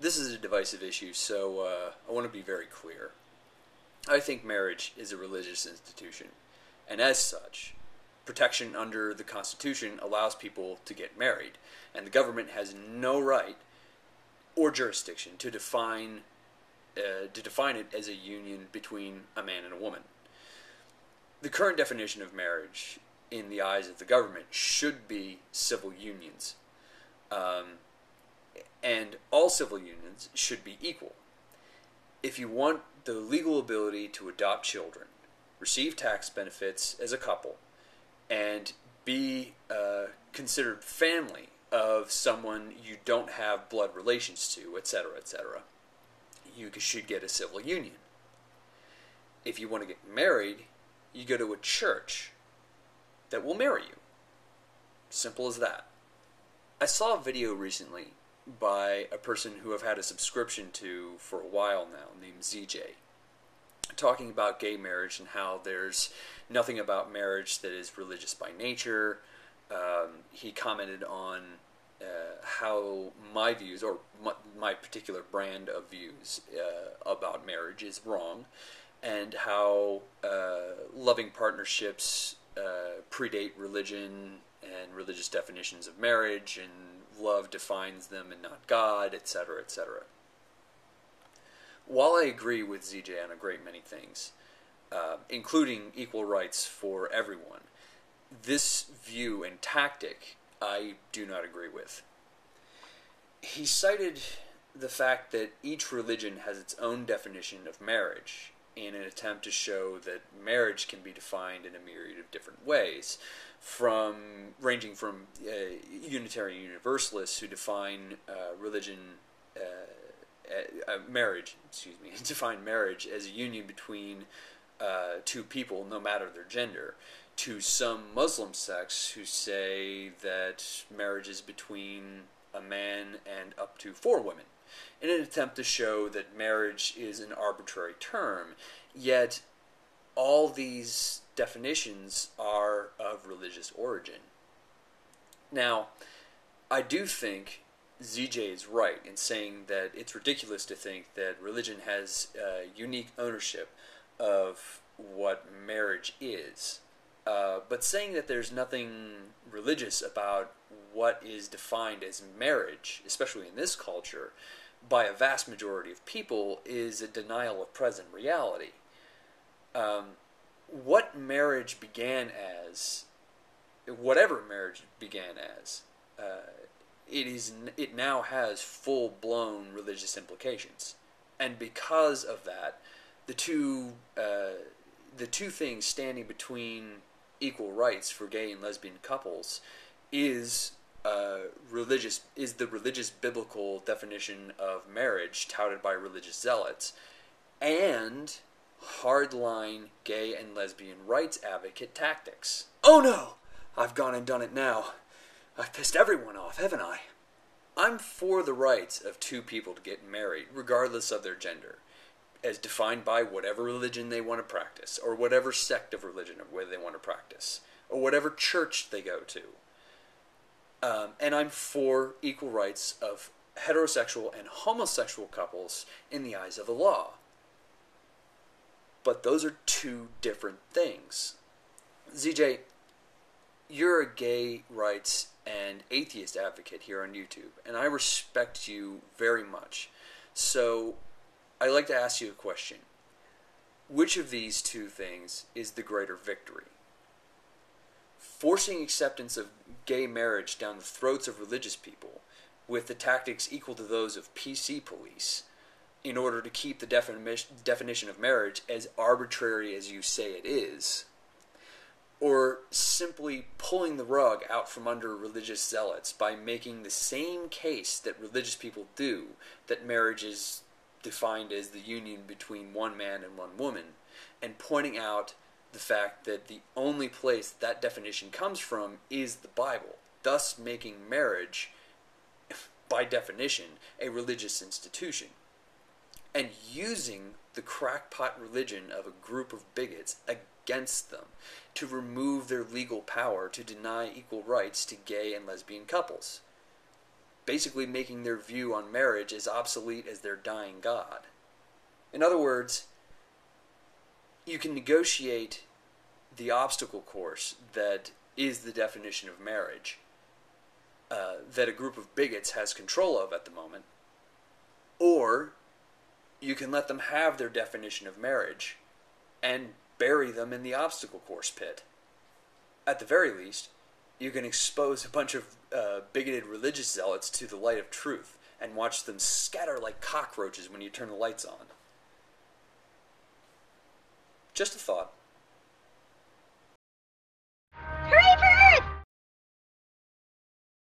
this is a divisive issue, so I want to be very clear. I think marriage is a religious institution, and as such, protection under the Constitution allows people to get married, and the government has no right or jurisdiction to define it as a union between a man and a woman. The current definition of marriage, in the eyes of the government, should be civil unions. And all civil unions should be equal. If you want the legal ability to adopt children, receive tax benefits as a couple, and be considered family of someone you don't have blood relations to, etc., you should get a civil union. If you want to get married, you go to a church that will marry you. Simple as that. I saw a video recently by a person who I've had a subscription to for a while now, named ZJ, talking about gay marriage and how there's nothing about marriage that is religious by nature. He commented on how my views, or my particular brand of views about marriage is wrong, and how loving partnerships predate religion and religious definitions of marriage, and love defines them and not God, etc., etc. While I agree with ZJ on a great many things, including equal rights for everyone, this view and tactic I do not agree with. He cited the fact that each religion has its own definition of marriage in an attempt to show that marriage can be defined in a myriad of different ways, ranging from Unitarian Universalists who define marriage as a union between two people, no matter their gender, to some Muslim sects who say that marriage is between a man and up to 4 women, in an attempt to show that marriage is an arbitrary term. Yet all these definitions are of religious origin. Now, I do think ZJ is right in saying that it's ridiculous to think that religion has unique ownership of what marriage is. But saying that there's nothing religious about what is defined as marriage, especially in this culture, by a vast majority of people, is a denial of present reality. What marriage began as, whatever marriage began as, it now has full-blown religious implications. And because of that, the two things standing between equal rights for gay and lesbian couples is the religious biblical definition of marriage touted by religious zealots, and hardline gay and lesbian rights advocate tactics. Oh no! I've gone and done it now. I've pissed everyone off, haven't I? I'm for the rights of two people to get married, regardless of their gender, as defined by whatever religion they want to practice, or whatever sect of religion or whether they want to practice, or whatever church they go to. And I'm for equal rights of heterosexual and homosexual couples in the eyes of the law. But those are two different things. ZJ, you're a gay rights and atheist advocate here on YouTube, and I respect you very much. So I'd like to ask you a question. Which of these two things is the greater victory? Forcing acceptance of gay marriage down the throats of religious people with the tactics equal to those of PC police in order to keep the definition of marriage as arbitrary as you say it is, or simply pulling the rug out from under religious zealots by making the same case that religious people do, that marriage is defined as the union between one man and one woman, and pointing out the fact that the only place that definition comes from is the Bible, thus making marriage, by definition, a religious institution, and using the crackpot religion of a group of bigots against them to remove their legal power to deny equal rights to gay and lesbian couples. basically making their view on marriage as obsolete as their dying God. In other words, you can negotiate the obstacle course that is the definition of marriage, that a group of bigots has control of at the moment, or you can let them have their definition of marriage and bury them in the obstacle course pit. At the very least, you can expose a bunch of bigoted religious zealots to the light of truth and watch them scatter like cockroaches when you turn the lights on. Just a thought.